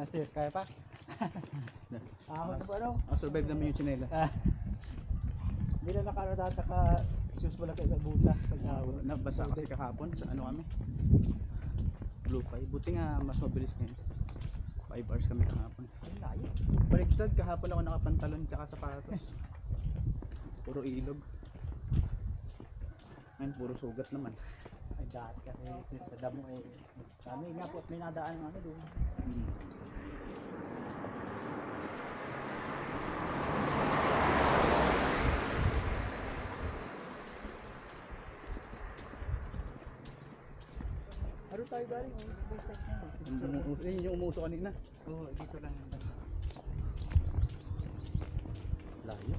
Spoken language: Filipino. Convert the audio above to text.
Sir, kaya pa? Ahon pa ano? Survive naman yung chinelas. Hindi na naka shoes wala kayo sa buta. Nabasa kasi kahapon sa ano kami. Blue 5. Buti nga mas mabilis ngayon. 5 hours kami kahapon. Baligtad, kahapon ako nakapantalon tsaka sapatos. Puro ilog. Ngayon puro sugat naman. Ay dati kasi sa damo eh. Kami nga po may nadaan ng ano doon. Ano tayo galing? Yung umuso kanina. Oo, dito lang. Layo.